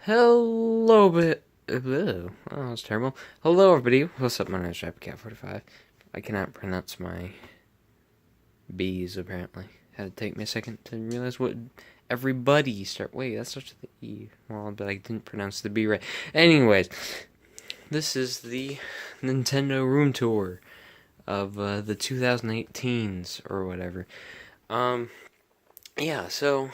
Hello, oh, that's terrible. Hello, everybody. What's up? My name is RapidCat45. I cannot pronounce my B's, apparently. Had to take me a second to realize what everybody start. Wait, that's such the E. Well, but I didn't pronounce the B right. Anyways, this is the Nintendo room tour of the 2018s or whatever. Yeah, so,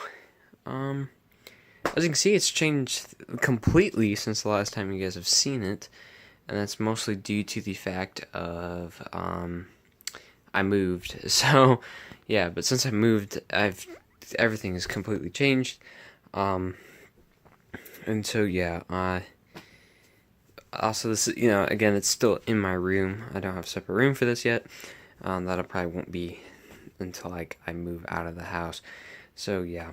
as you can see, it's changed completely since the last time you guys have seen it, and that's mostly due to the fact of I moved. So yeah, but since I moved, everything has completely changed. And so yeah, also this, again, it's still in my room. I don't have a separate room for this yet. That'll probably won't be until I move out of the house. So yeah.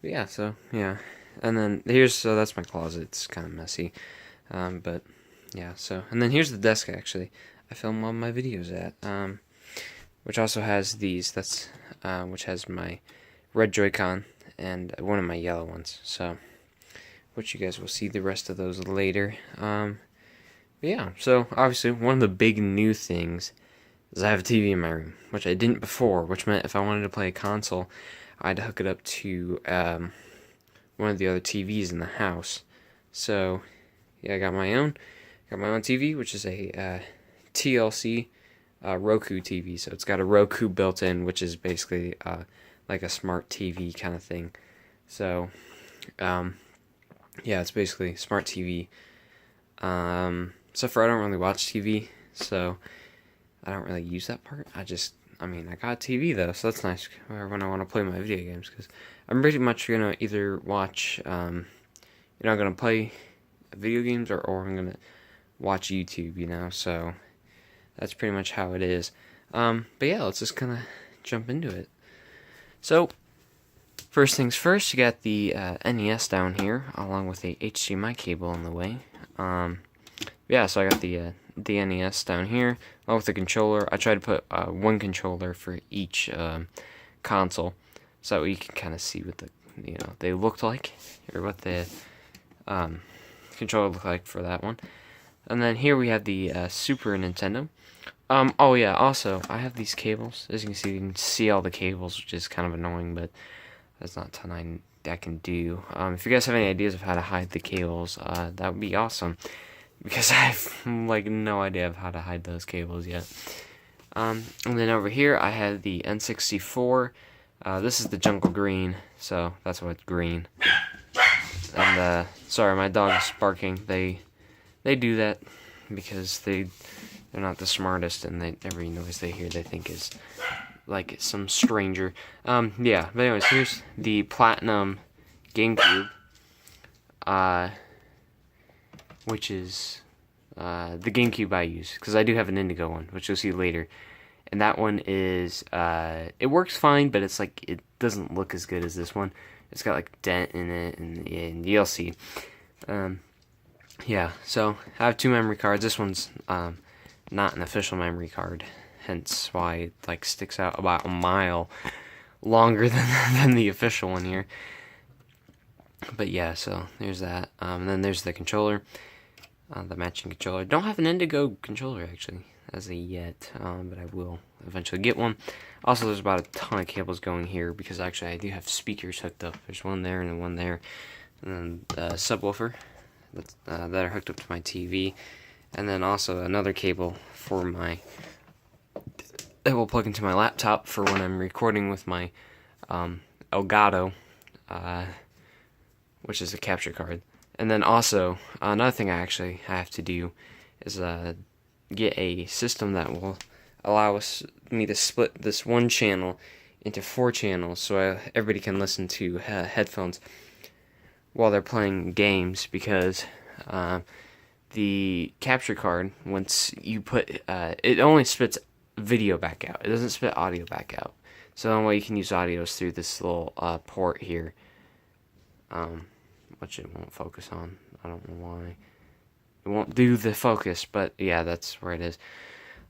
Yeah, so, yeah. And then so that's my closet. It's kind of messy. But, yeah, so. And then here's the desk, actually. I film all my videos at. Which also has these. Which has my red Joy-Con and one of my yellow ones. So, which you guys will see the rest of those later. But yeah, so, obviously, one of the big new things is I have a TV in my room. Which I didn't before. Which meant if I wanted to play a console, I'd hook it up to one of the other TVs in the house. So yeah, I got my own TV, which is a TLC Roku TV. So it's got a Roku built in, which is basically like a smart TV kind of thing. So yeah, it's basically smart TV. Except for I don't really watch TV, so I don't really use that part. I got a TV though, so that's nice when I want to play my video games, because I'm pretty much going to either watch, I'm going to play video games, or I'm going to watch YouTube, so that's pretty much how it is. But yeah, let's just kind of jump into it. So, first things first, you got the NES down here, along with a HDMI cable in the way. Yeah, so I got the NES down here, along with the controller. I tried to put one controller for each console, so you can kind of see what they looked like, or what the controller looked like for that one. And then here we have the Super Nintendo. Oh yeah, also, I have these cables. As you can see all the cables, which is kind of annoying, but that's not a ton I can do. If you guys have any ideas of how to hide the cables, that would be awesome, because I have no idea of how to hide those cables yet. And then over here I have the N64. This is the Jungle Green, so that's why it's green. And sorry, my dog's barking. They do that because they're not the smartest, and every noise they hear they think is like some stranger. Yeah, but anyways, here's the Platinum GameCube, which is the GameCube I use, because I do have an Indigo one, which you'll see later. And that one is, it works fine, but it's it doesn't look as good as this one. It's got dent in it, and you'll see. Yeah, so I have two memory cards. This one's not an official memory card, hence why it sticks out about a mile longer than the official one here. But yeah, so there's that. And then there's the controller, the matching controller. Don't have an Indigo controller actually as of yet, but I will eventually get one. Also, there's about a ton of cables going here, because actually I do have speakers hooked up. There's one there and then one there, and then a subwoofer that are hooked up to my TV, and then also another cable for that will plug into my laptop for when I'm recording with my Elgato, which is a capture card. And then also, another thing I have to do is get a system that will allow me to split this one channel into 4 channels, so everybody can listen to headphones while they're playing games, because the capture card, once you put, it only spits video back out. It doesn't spit audio back out. So the only way you can use audio is through this little port here, which it won't focus on. I don't know why. It won't do the focus, but yeah, that's where it is.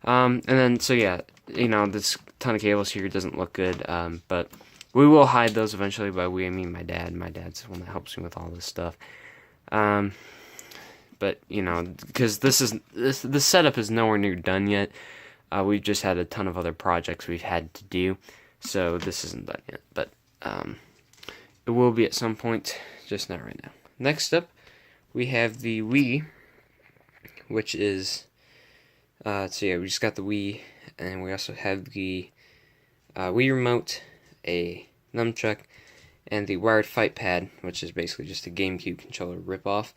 And then, so yeah, this ton of cables here doesn't look good, but We will hide those eventually. By we, I mean my dad. My dad's the one that helps me with all this stuff. But you know, because the setup is nowhere near done yet. We've just had a ton of other projects we've had to do, so this isn't done yet. But it will be at some point, just not right now. Next up, we have the Wii, which is so yeah, we just got the Wii, and we also have the Wii remote, a nunchuck, and the wired fight pad, which is basically just a GameCube controller ripoff.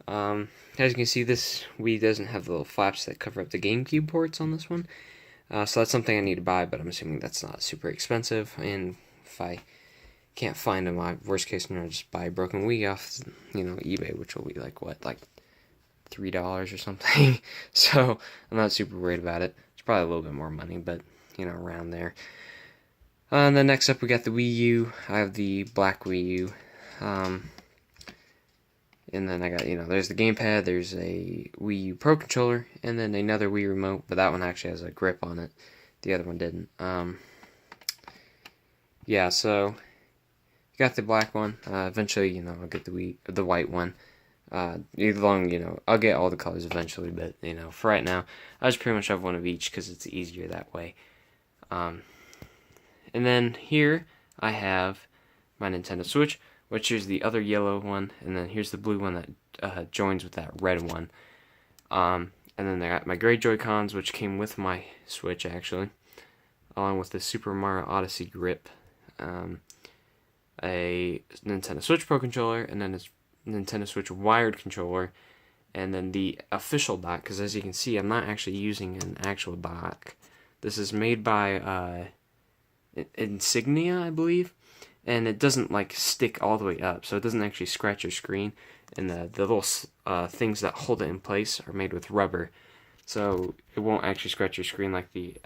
As you can see, this Wii doesn't have the little flaps that cover up the GameCube ports on this one. So that's something I need to buy, but I'm assuming that's not super expensive. And if I can't find them, my worst case scenario, just buy a broken Wii off, eBay, which will be like $3 or something. So I'm not super worried about it. It's probably a little bit more money, but around there. And then next up, we got the Wii U. I have the black Wii U. And then I got, there's the gamepad, there's a Wii U Pro controller, and then another Wii remote, but that one actually has a grip on it. The other one didn't. Yeah, so got the black one. Eventually, I'll get the white one. I'll get all the colors eventually, but for right now, I just pretty much have one of each because it's easier that way. And then here I have my Nintendo Switch, which is the other yellow one, and then here's the blue one that joins with that red one. And then I got my gray Joy-Cons, which came with my Switch, actually, along with the Super Mario Odyssey grip, a Nintendo Switch Pro controller, and then a Nintendo Switch wired controller, and then the official dock, because as you can see, I'm not actually using an actual dock. This is made by Insignia, I believe. And it doesn't stick all the way up, so it doesn't actually scratch your screen. And the little things that hold it in place are made with rubber, so it won't actually scratch your screen like the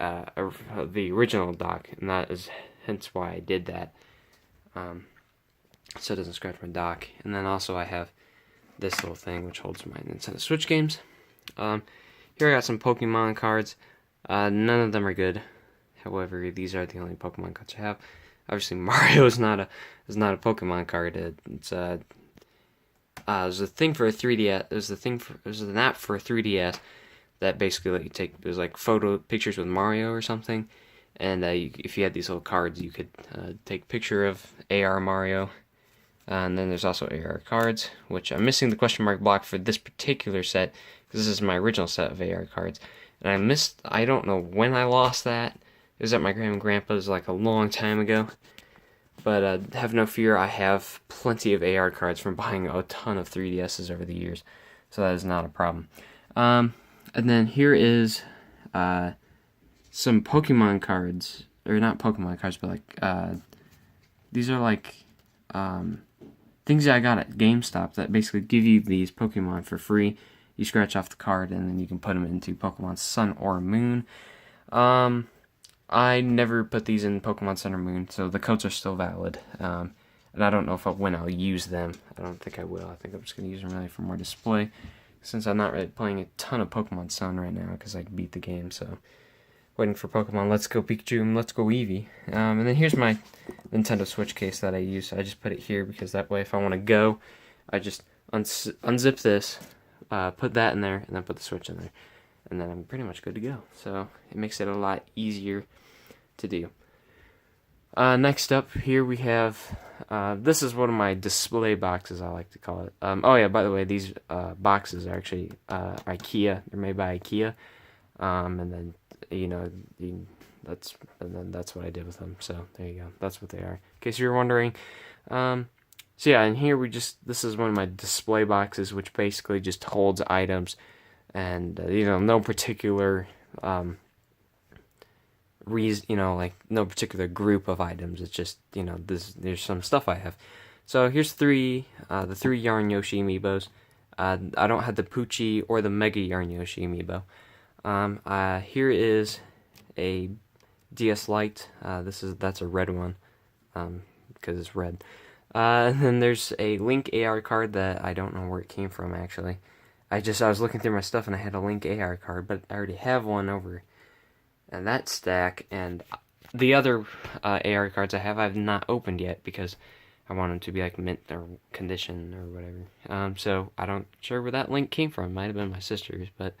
original dock. And that is hence why I did that, so it doesn't scratch my dock. And then also I have this little thing which holds my Nintendo Switch games. Here I got some Pokemon cards. None of them are good. However, these are the only Pokemon cards I have. Obviously, Mario is not a Pokemon card. It's it was a thing for a 3DS. It was an app for a 3DS that basically let you take. It was like pictures with Mario or something. And if you had these little cards, you could take a picture of AR Mario. And then there's also AR cards, which I'm missing the question mark block for this particular set because this is my original set of AR cards. And I don't know when I lost that. It was at my grandma and grandpa's a long time ago. But have no fear, I have plenty of AR cards from buying a ton of 3DSs over the years. So that is not a problem. And then here is some Pokemon cards. Or not Pokemon cards, but these are things that I got at GameStop that basically give you these Pokemon for free. You scratch off the card and then you can put them into Pokemon Sun or Moon. I never put these in Pokemon Sun or Moon, so the codes are still valid. And I don't know when I'll use them. I don't think I will. I think I'm just going to use them really for more display, since I'm not really playing a ton of Pokemon Sun right now because I beat the game. So waiting for Pokemon Let's Go Pikachu and Let's Go Eevee. And then here's my Nintendo Switch case that I use. I just put it here because that way if I want to go, I just unzip this, put that in there, and then put the Switch in there. And then I'm pretty much good to go. So it makes it a lot easier to do. Next up here we have, this is one of my display boxes, I like to call it. Oh yeah, by the way, these boxes are actually IKEA. They're made by IKEA. And then that's what I did with them. So there you go. That's what they are. In case you're wondering. So yeah, and here this is one of my display boxes, which basically just holds items. And no particular no particular group of items. It's just there's some stuff I have. So here's the 3 Yarn Yoshi amiibos. I don't have the Poochie or the Mega Yarn Yoshi amiibo. Here is a DS Lite. That's a red one, because it's red. And then there's a Link AR card that I don't know where it came from actually. I was looking through my stuff and I had a Link AR card, but I already have one over in that stack, and the other AR cards I've not opened yet because I want them to be like mint or condition or whatever. So I don't sure where that link came from. Might have been my sister's, but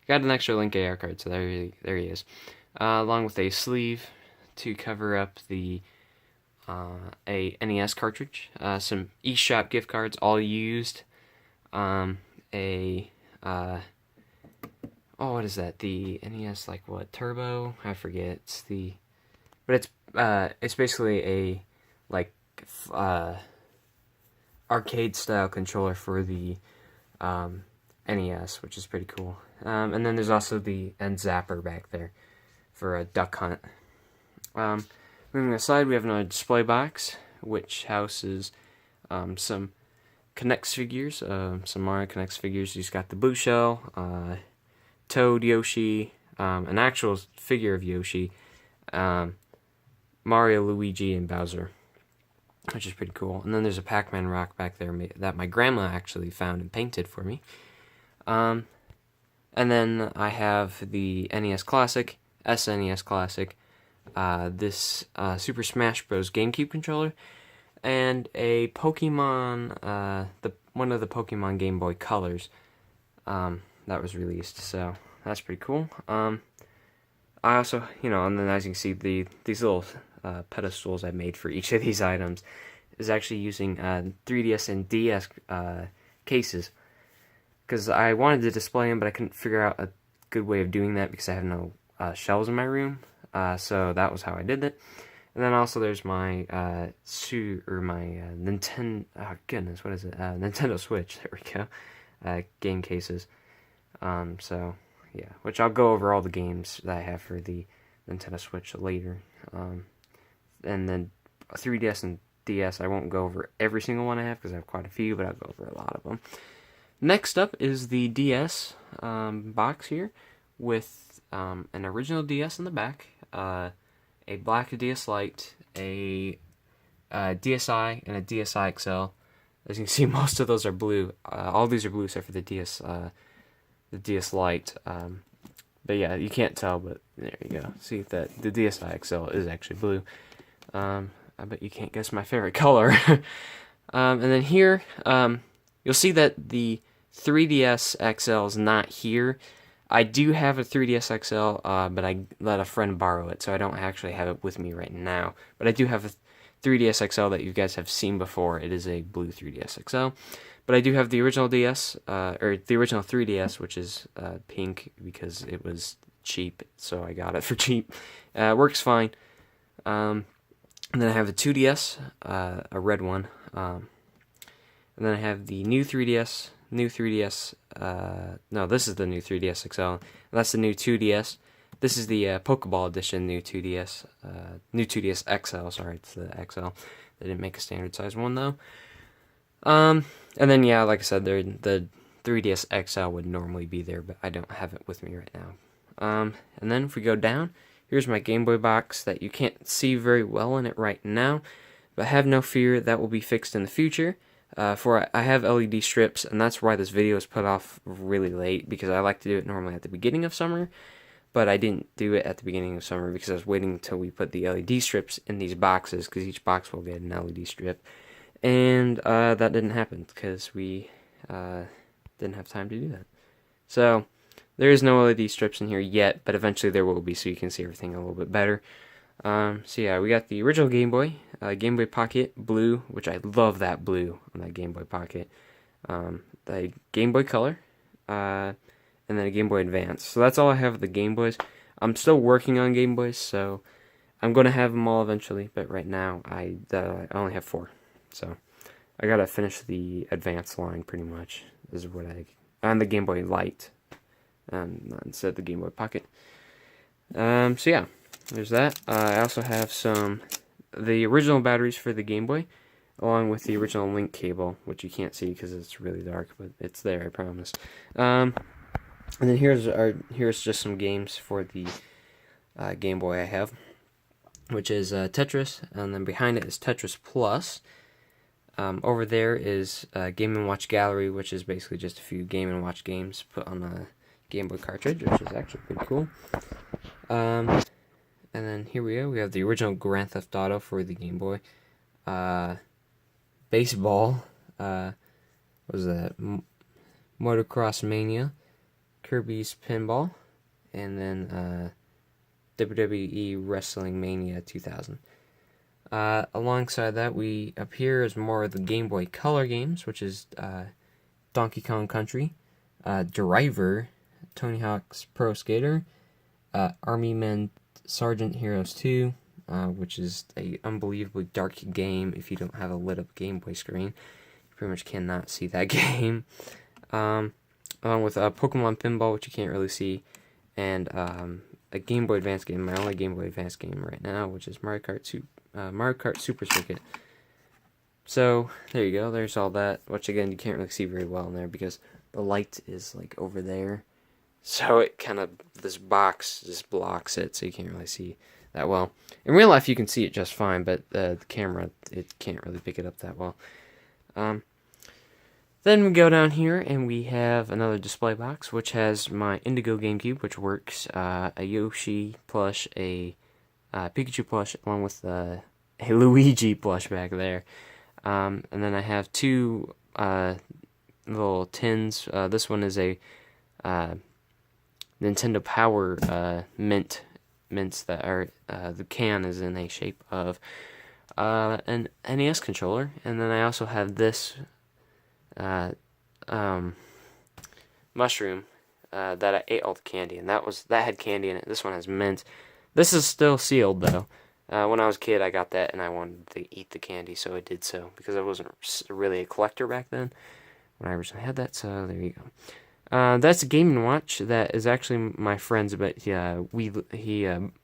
got an extra Link AR card, so there he is. Along with a sleeve to cover up the a NES cartridge, some eShop gift cards, all used. What is that? The NES like what Turbo? I forget. It's basically a like arcade style controller for the NES, which is pretty cool. And then there's also the end zapper back there for a Duck Hunt. Moving aside, we have another display box, which houses some Connects figures, some Mario Connects figures. He's got the blue shell, Toad, Yoshi, an actual figure of Yoshi, Mario, Luigi, and Bowser, which is pretty cool. And then there's a Pac-Man rock back there that my grandma actually found and painted for me. And then I have the NES Classic, SNES Classic, this Super Smash Bros. GameCube controller, and a Pokemon, one of the Pokemon Game Boy Colors that was released. So that's pretty cool. I also, and then as you can see, these little pedestals I made for each of these items is actually using 3DS and DS cases, because I wanted to display them, but I couldn't figure out a good way of doing that because I have no shelves in my room. So that was how I did it. And then also there's my Nintendo. Oh goodness, what is it? Nintendo Switch. There we go. Game cases. So yeah, which I'll go over all the games that I have for the Nintendo Switch later. And then 3DS and DS, I won't go over every single one I have because I have quite a few, but I'll go over a lot of them. Next up is the DS box here with an original DS in the back, a black DS Lite, a DSi, and a DSi XL. As you can see, most of those are blue. All these are blue except for the DS Lite. But yeah, you can't tell, but there you go. See that the DSi XL is actually blue. I bet you can't guess my favorite color. And then here, you'll see that the 3DS XL is not here. I do have a 3DS XL, but I let a friend borrow it, so I don't actually have it with me right now. But I do have a 3DS XL that you guys have seen before. It is a blue 3DS XL. But I do have the original DS, or the original 3DS, which is pink because it was cheap, so I got it for cheap. Works fine. And then I have the 2DS, a red one. And then I have the new 3DS. No, this is the new 3DS XL. And that's the new 2DS. This is the Pokeball edition new 2DS. New 2DS XL, sorry, it's the XL. They didn't make a standard size one, though. And then, yeah, like I said, the 3DS XL would normally be there, but I don't have it with me right now. And then if we go down, here's my Game Boy box that you can't see very well in it right now, but have no fear, that will be fixed in the future. For I have LED strips, and that's why this video is put off really late, because I like to do it normally at the beginning of summer, but I didn't do it at the beginning of summer because I was waiting until we put the LED strips in these boxes, because each box will get an LED strip, and that didn't happen because we didn't have time to do that. So there is no LED strips in here yet, but eventually there will be, so you can see everything a little bit better. So yeah, we got the original Game Boy Pocket blue, which I love that blue on that Game Boy Pocket. The Game Boy Color, and then a Game Boy Advance. So that's all I have of the Game Boys. I'm still working on Game Boys, so I'm going to have them all eventually, but right now I only have 4. So I gotta finish the Advance line pretty much, is what on the Game Boy Light, instead of the Game Boy Pocket. So yeah. There's that. I also have the original batteries for the Game Boy, along with the original link cable, which you can't see because it's really dark, but it's there, I promise. And then here's just some games for the Game Boy I have, which is Tetris, and then behind it is Tetris Plus. Over there is Game & Watch Gallery, which is basically just a few Game & Watch games put on a Game Boy cartridge, which is actually pretty cool. And then here we go. We have the original Grand Theft Auto for the Game Boy. Baseball. What was that? Motocross Mania. Kirby's Pinball. And then WWE Wrestling Mania 2000. Alongside that, we appear as more of the Game Boy Color games, which is Donkey Kong Country, Driver, Tony Hawk's Pro Skater, Army Men Sergeant Heroes 2, which is a unbelievably dark game. If you don't have a lit up Game Boy screen, you pretty much cannot see that game. Along with Pokemon Pinball, which you can't really see, and a Game Boy Advance game, my only Game Boy Advance game right now, which is Mario Kart Super Circuit. So there you go. There's all that, which again you can't really see very well in there because the light is like over there. So it kind of, this box just blocks it, so you can't really see that well. In real life, you can see it just fine, but the camera, it can't really pick it up that well. Then we go down here, and we have another display box, which has my Indigo GameCube, which works, a Yoshi plush, a Pikachu plush, along with a Luigi plush back there. And then I have two little tins. This one is a Nintendo Power mints that are, the can is in a shape of an NES controller. And then I also have this mushroom that I ate all the candy, and that had candy in it. This one has mint. This is still sealed though. When I was a kid, I got that, and I wanted to eat the candy, so I did so because I wasn't really a collector back then when I originally had that. So there you go. That's a Game & Watch that is actually my friend's, but he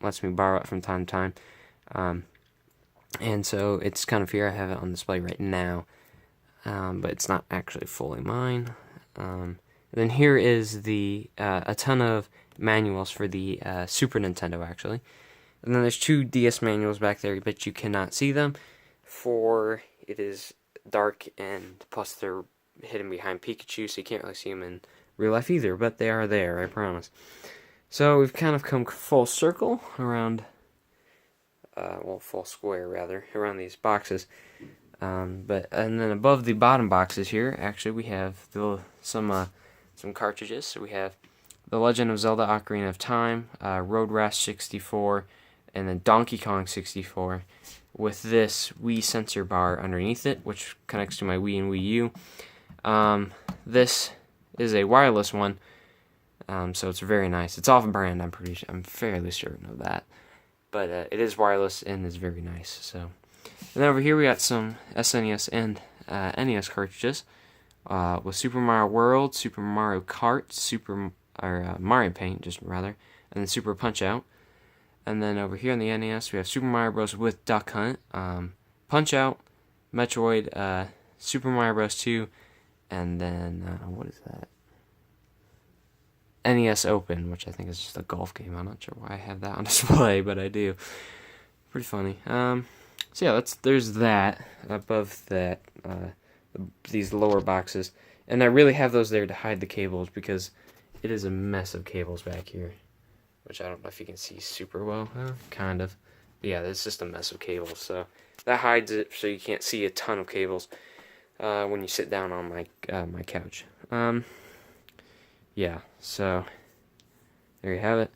lets me borrow it from time to time. And so it's kind of here. I have it on display right now, but it's not actually fully mine. Then here is a ton of manuals for the Super Nintendo, actually. And then there's two DS manuals back there, but you cannot see them, for it is dark, and plus they're hidden behind Pikachu, so you can't really see them in real life either, but they are there, I promise. So we've kind of come full circle around, full square rather, around these boxes. And then above the bottom boxes here, actually we have some cartridges. So we have The Legend of Zelda: Ocarina of Time, Road Rash 64, and then Donkey Kong 64, with this Wii sensor bar underneath it, which connects to my Wii and Wii U. This is a wireless one, so it's very nice. It's off-brand, I'm fairly certain of that, but it is wireless and is very nice. So, and then over here we got some SNES and NES cartridges with Super Mario World, Super Mario Kart, Mario Paint, and then Super Punch Out. And then over here on the NES, we have Super Mario Bros. With Duck Hunt, Punch Out, Metroid, Super Mario Bros. 2, and then, what is that? NES Open, which I think is just a golf game. I'm not sure why I have that on display, but I do. Pretty funny. So yeah, there's that. Above that, these lower boxes. And I really have those there to hide the cables, because it is a mess of cables back here, which I don't know if you can see super well. Kind of. But yeah, it's just a mess of cables. So that hides it, so you can't see a ton of cables when you sit down on my couch. Yeah, so there you have it.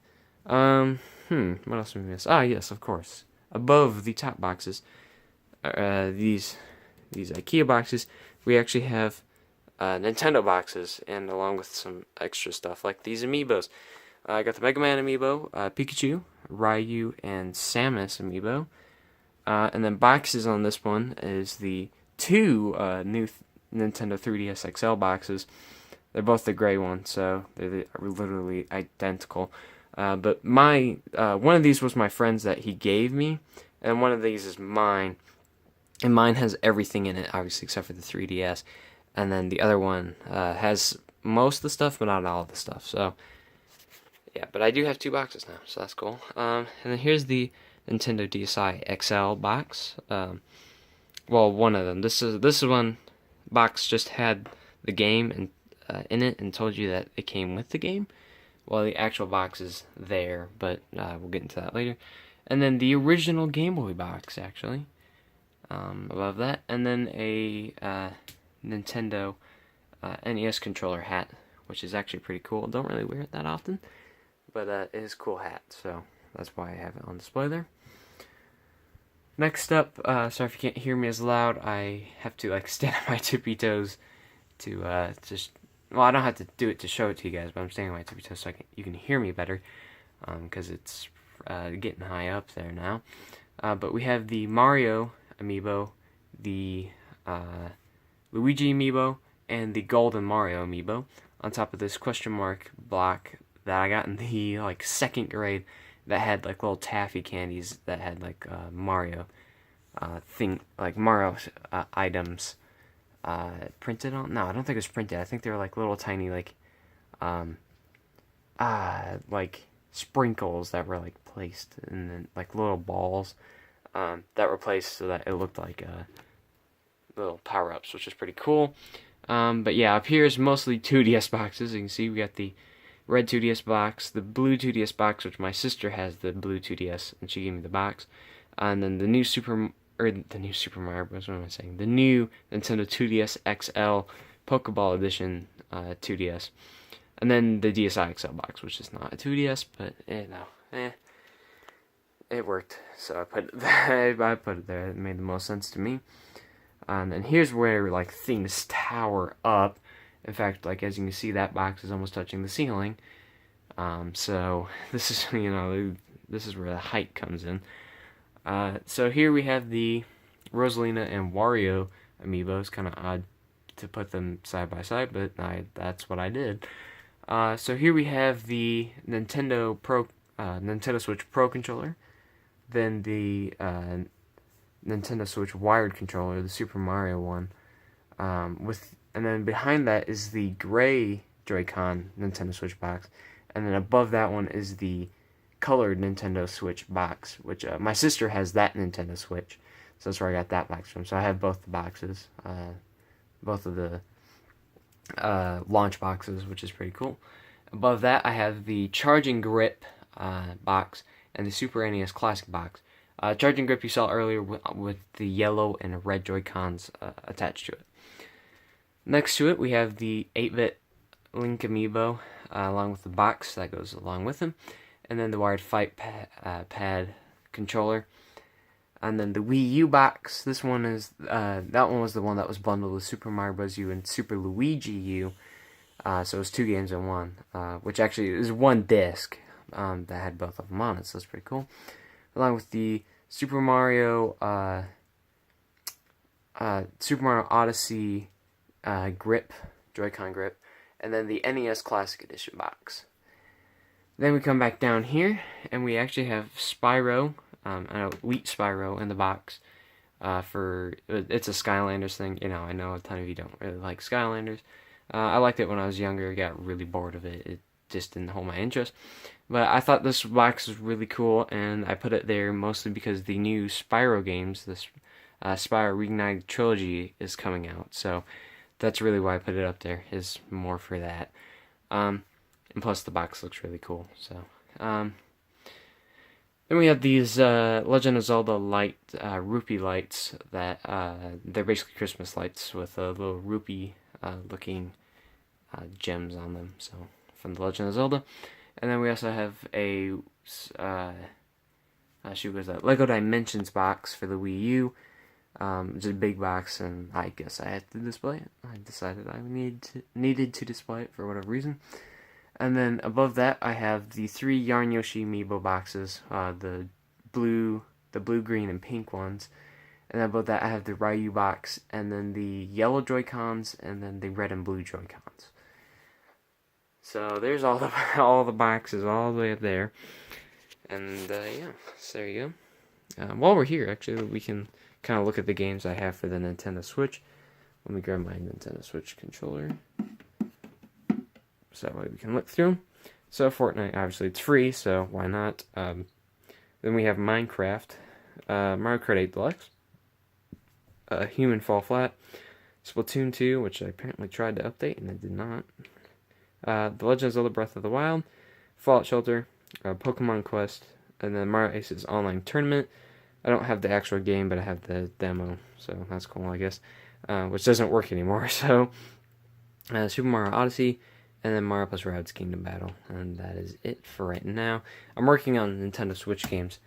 What else did we miss? Yes, of course. Above the top boxes, these IKEA boxes, we actually have Nintendo boxes, and along with some extra stuff like these amiibos. I got the Mega Man amiibo, Pikachu, Ryu, and Samus amiibo. And then boxes on this one is the two new Nintendo 3DS XL boxes. They're both the gray one, so they're literally identical. But one of these was my friend's that he gave me, and one of these is mine. And mine has everything in it, obviously, except for the 3DS. And then the other one has most of the stuff, but not all of the stuff. So, yeah, but I do have two boxes now, so that's cool. And then here's the Nintendo DSi XL box. One of them. This is one box just had the game and in it, and told you that it came with the game. Well, the actual box is there, but we'll get into that later. And then the original Game Boy box, actually, above that. And then a Nintendo NES controller hat, which is actually pretty cool. Don't really wear it that often, but it is a cool hat, so that's why I have it on display there. Next up, sorry if you can't hear me as loud, I have to like stand on my tippy toes to just, well, I don't have to do it to show it to you guys, but I'm standing on my tippy toes so you can hear me better, because it's getting high up there now. But we have the Mario amiibo, the Luigi amiibo, and the Golden Mario amiibo on top of this question mark block that I got in the like 2nd grade that had like little taffy candies that had like Mario Mario items printed on. No, I don't think it was printed. I think they were like little tiny like sprinkles that were like placed in the, like little balls that were placed so that it looked like little power-ups, which is pretty cool. But yeah, up here is mostly 2DS boxes. You can see we got the red 2DS box, the blue 2DS box, which my sister has the blue 2DS, and she gave me the box. And then the new Super Mario Bros. What am I saying? The new Nintendo 2DS XL Pokeball Edition 2DS. And then the DSi XL box, which is not a 2DS, but it worked. So I put it there. I put it there. It made the most sense to me. And here's where like things tower up. In fact, like as you can see, that box is almost touching the ceiling. So this is this is where the height comes in. So here we have the Rosalina and Wario amiibos. Kind of odd to put them side by side, but that's what I did. So here we have the Nintendo Switch Pro controller, then the Nintendo Switch wired controller, the Super Mario one, and then behind that is the gray Joy-Con Nintendo Switch box, and then above that one is the colored Nintendo Switch box, which my sister has that Nintendo Switch, so that's where I got that box from. So I have both the boxes, both of the launch boxes, which is pretty cool. Above that, I have the Charging Grip box and the Super NES Classic box. Charging Grip you saw earlier with the yellow and red Joy-Cons attached to it. Next to it, we have the 8-bit Link amiibo, along with the box that goes along with him, and then the wired fight pad controller, and then the Wii U box. This one is that one was the one that was bundled with Super Mario Bros. U and Super Luigi U, so it was 2 games in one, which actually is one disc that had both of them on it, so that's pretty cool. Along with the Super Mario Odyssey grip, Joy-Con grip, and then the NES Classic Edition box. Then we come back down here, and we actually have Spyro, Elite Spyro in the box. It's a Skylanders thing. I know a ton of you don't really like Skylanders. I liked it when I was younger. I got really bored of it. It just didn't hold my interest. But I thought this box was really cool, and I put it there mostly because the new Spyro games, this Spyro Reignited Trilogy, is coming out. So that's really why I put it up there, is more for that. And plus the box looks really cool. So then we have these Legend of Zelda light, rupee lights that they're basically Christmas lights with little rupee looking gems on them. So from the Legend of Zelda. And then we also have a Lego Dimensions box for the Wii U. It's a big box, and I guess I had to display it. I decided I needed to display it for whatever reason. And then above that, I have the 3 Yarn Yoshi amiibo boxes, the blue, green, and pink ones. And above that, I have the Ryu box, and then the yellow Joy-Cons, and then the red and blue Joy-Cons. So there's all the boxes all the way up there. And yeah, so there you go. While we're here, actually, we can kind of look at the games I have for the Nintendo Switch. Let me grab my Nintendo Switch controller, so that way we can look through them. So Fortnite, obviously it's free, so why not? Then we have Minecraft, Mario Kart 8 Deluxe, Human Fall Flat, Splatoon 2, which I apparently tried to update and I did not. The Legend of Zelda Breath of the Wild, Fallout Shelter, Pokemon Quest, and then Mario Aces Online Tournament. I don't have the actual game, but I have the demo, so that's cool, I guess. Which doesn't work anymore. So, Super Mario Odyssey, and then Mario plus Rabbids Kingdom Battle, and that is it for right now. I'm working on Nintendo Switch games,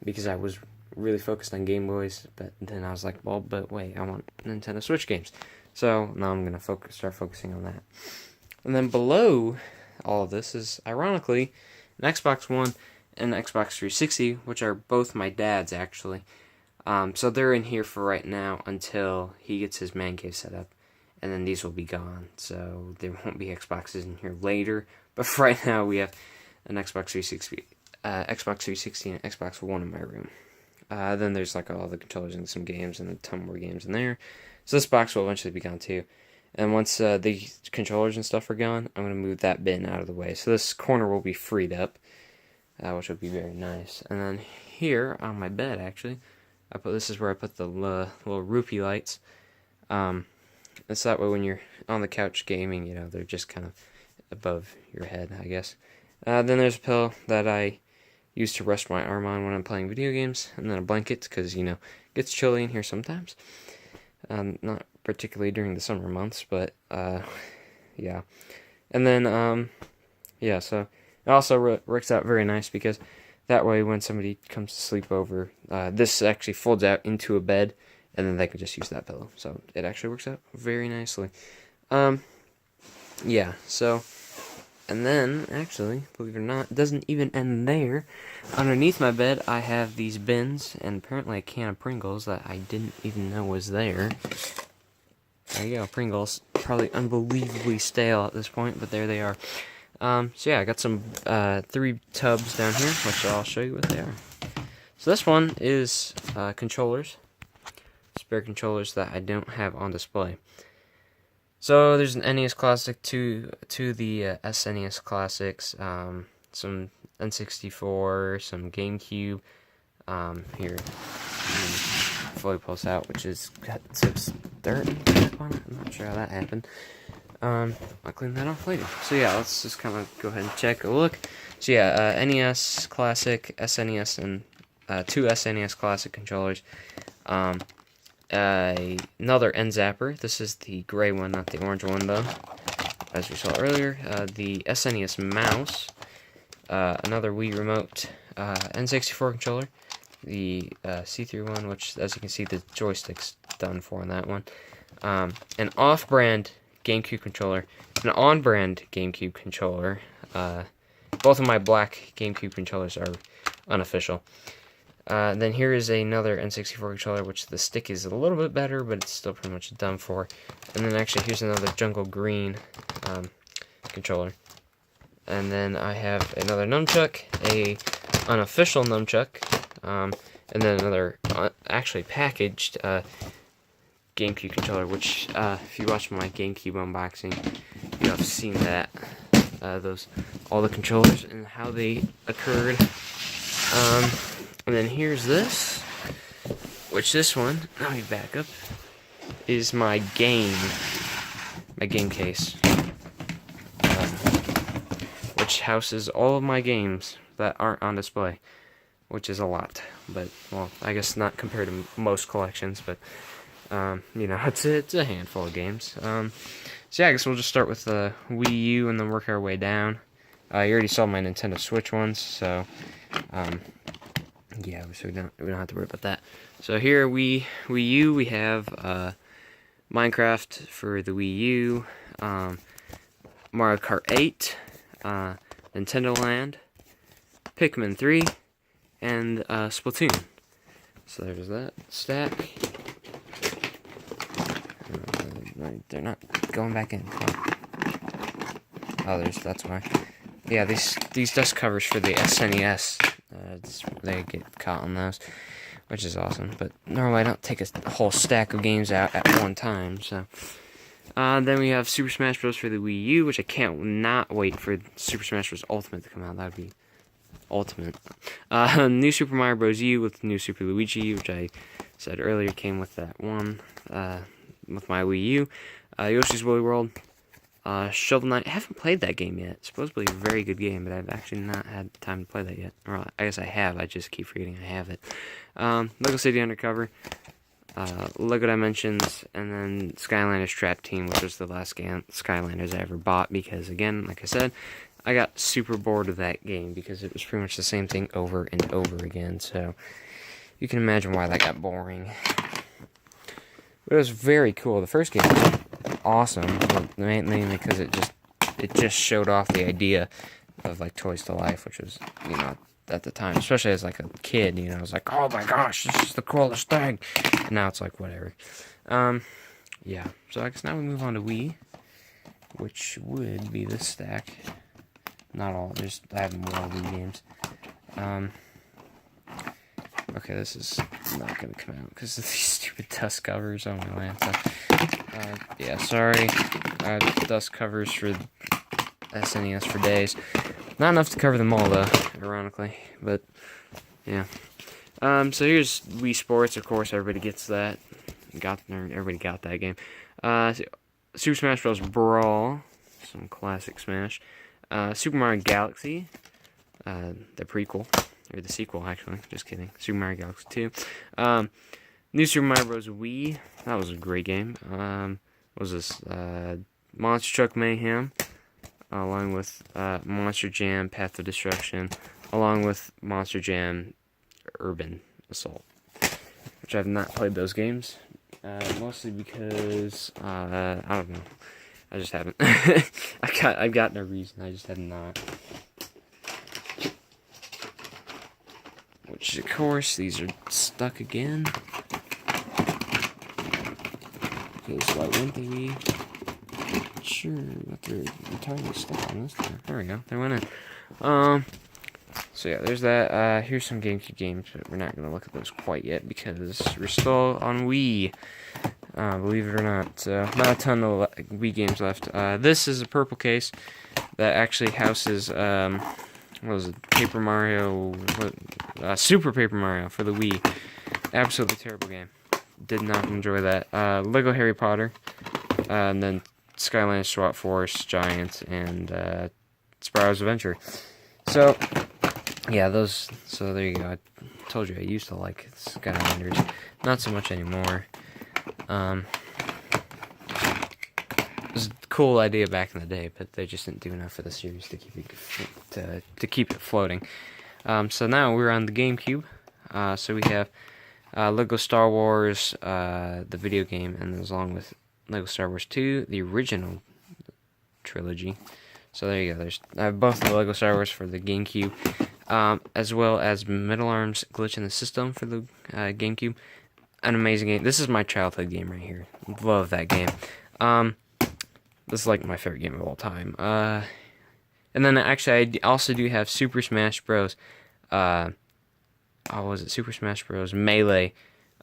because I was really focused on Game Boys, but then I was like, well, but wait, I want Nintendo Switch games. So now I'm gonna start focusing on that. And then below all of this is, ironically, an Xbox One and Xbox 360, which are both my dad's, actually. So they're in here for right now until he gets his man cave set up, and then these will be gone. So there won't be Xboxes in here later. But for right now, we have an Xbox 360, Xbox 360, and Xbox One in my room. Then there's like all the controllers and some games and a ton more games in there. So this box will eventually be gone too. And once the controllers and stuff are gone, I'm going to move that bin out of the way. So this corner will be freed up, which will be very nice. And then here on my bed, actually, this is where I put the little rupee lights. It's that way when you're on the couch gaming, they're just kind of above your head, I guess. Then there's a pillow that I use to rest my arm on when I'm playing video games, and then a blanket, because, it gets chilly in here sometimes. Not particularly during the summer months, but, yeah. And then, yeah, so it also works out very nice, because that way when somebody comes to sleep over, this actually folds out into a bed, and then they can just use that pillow. So it actually works out very nicely. Yeah, so, and then, actually, believe it or not, it doesn't even end there. Underneath my bed, I have these bins, and apparently a can of Pringles that I didn't even know was there. There you go, Pringles. Probably unbelievably stale at this point, but there they are. So yeah, I got some 3 tubs down here, which I'll show you what they are. So this one is controllers. Spare controllers that I don't have on display. So there's an NES Classic to the SNES Classics, some N64, some GameCube. Here, fully pulse out, which is got 630 on it. I'm not sure how that happened. I'll clean that off later. So yeah, let's just kind of go ahead and check a look. So yeah, NES Classic, SNES, and 2 SNES Classic controllers. Another end zapper. This is the gray one, not the orange one, though, as we saw earlier. The SNES mouse. Another Wii remote. N64 controller. The see-through one, which, as you can see, the joystick's done for on that one. An off-brand GameCube controller. An on-brand GameCube controller. Both of my black GameCube controllers are unofficial. Then here is another N64 controller, which the stick is a little bit better, but it's still pretty much done for. And then actually here's another Jungle Green controller. And then I have another nunchuck, a unofficial nunchuck, and then another actually packaged GameCube controller, which if you watch my GameCube unboxing, you have seen that. All the controllers and how they occurred. And then here's this, which this one, let me back up, is my game case, which houses all of my games that aren't on display, which is a lot, but, well, I guess not compared to most collections, but, it's a handful of games. So yeah, I guess we'll just start with the Wii U and then work our way down. You already saw my Nintendo Switch ones, so, yeah, so we don't have to worry about that. So here, Wii U, we have Minecraft for the Wii U, Mario Kart 8, Nintendo Land, Pikmin 3, and Splatoon. So there's that stack. They're not going back in. Oh, that's why. Yeah, these dust covers for the SNES. They get caught on those, which is awesome. But normally I don't take a whole stack of games out at one time. So then we have Super Smash Bros. For the Wii U, which I can't not wait for Super Smash Bros. Ultimate to come out. That would be ultimate. New Super Mario Bros. U with New Super Luigi, which I said earlier came with that one with my Wii U. Yoshi's Woolly World. Shovel Knight. I haven't played that game yet. It's supposedly a very good game, but I've actually not had time to play that yet. Or I guess I have. I just keep forgetting I have it. Lego City Undercover. Lego Dimensions, and then Skylanders Trap Team, which was the last Skylanders I ever bought, because again, like I said, I got super bored of that game because it was pretty much the same thing over and over again, so you can imagine why that got boring. But it was very cool. The first game was awesome, mainly because it just showed off the idea of like Toys to Life, which was, at the time, especially as like a kid, I was like, oh my gosh, this is the coolest thing. And now it's like whatever. Yeah. So I guess now we move on to Wii, which would be this stack. Not all. I have more Wii games. Okay, this is not gonna come out because of these stupid dust covers on my laptop. Yeah, sorry. Dust covers for SNES for days. Not enough to cover them all, though, ironically. But, yeah. So here's Wii Sports. Of course, everybody gets that. Everybody got that game. Super Smash Bros. Brawl. Some classic Smash. Super Mario Galaxy. The prequel. Or the sequel, actually. Just kidding. Super Mario Galaxy 2. New Super Mario Bros. Wii. That was a great game. What was this? Monster Truck Mayhem. Along with Monster Jam Path of Destruction, along with Monster Jam Urban Assault, which I have not played those games, mostly because I don't know, I just haven't. I've got no reason, I just have not. Which, of course, these are stuck again. Okay, so I went to sure, but they're entirely stuck on this time. There we go. They went in. So yeah, there's that. Here's some GameCube games, but we're not gonna look at those quite yet because we're still on Wii. Believe it or not, not a ton of Wii games left. This is a purple case that actually houses what was it? Paper Mario, Super Paper Mario for the Wii. Absolutely terrible game. Did not enjoy that. Lego Harry Potter, and then Skylanders SWAT Force, Giant, and Spyro's Adventure. So, yeah, those. So there you go. I told you I used to like Skylanders, not so much anymore. It was a cool idea back in the day, but they just didn't do enough for the series to keep it floating. So now we're on the GameCube. So we have Lego Star Wars, the video game, and along with Lego Star Wars 2, the original trilogy. So there you go. There's both the Lego Star Wars for the GameCube, as well as Metal Arms Glitch in the System for the GameCube. An amazing game. This is my childhood game right here. Love that game. This is like my favorite game of all time. And then actually, I also do have Super Smash Bros. What was it? Super Smash Bros. Melee